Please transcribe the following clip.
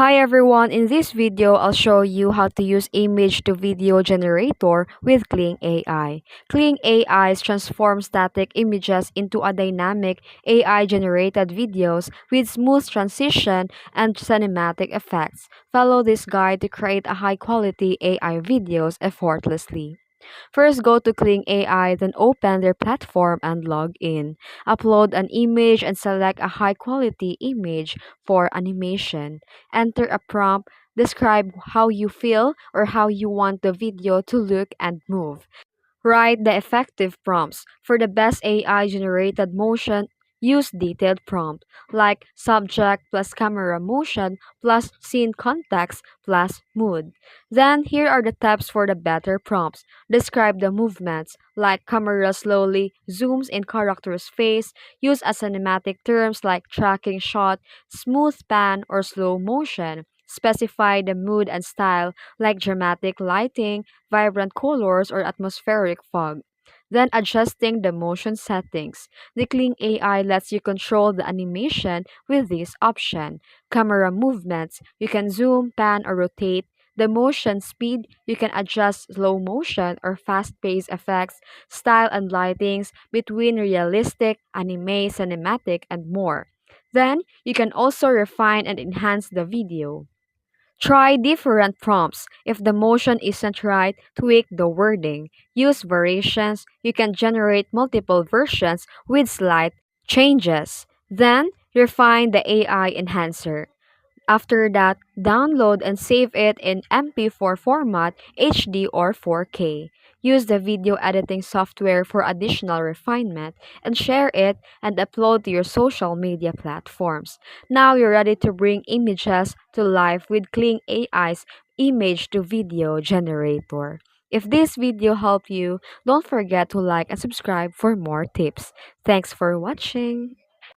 Hi everyone, in this video, I'll show you how to use image to video generator with KLING AI. KLING AI transforms static images into a dynamic AI generated videos with smooth transition and cinematic effects. Follow this guide to create a high quality AI videos effortlessly. First, go to KLING AI, then open their platform and log in. Upload an image and select a high quality image for animation. Enter a prompt, describe how you feel or how you want the video to look and move. Write the effective prompts. For the best AI generated motion, use detailed prompt like subject plus camera motion plus scene context plus mood. Then here are the tips for the better prompts. Describe the movements like camera slowly zooms in character's face. Use a cinematic terms like tracking shot, smooth pan or slow motion. Specify the mood and style like dramatic lighting, vibrant colors, or atmospheric fog. Then adjusting the motion settings. The KLING AI lets you control the animation with this option. Camera movements, you can zoom, pan, or rotate. The motion speed, you can adjust slow motion or fast-paced effects, style and lightings between realistic, anime, cinematic, and more. Then, you can also refine and enhance the video. Try different prompts. If the motion isn't right, tweak the wording. Use variations. You can generate multiple versions with slight changes. Then, refine the AI enhancer. After that, download and save it in MP4 format, HD, or 4K. Use the video editing software for additional refinement and share it and upload to your social media platforms. Now you're ready to bring images to life with KLING AI's image to video generator. If this video helped you, don't forget to like and subscribe for more tips. Thanks for watching.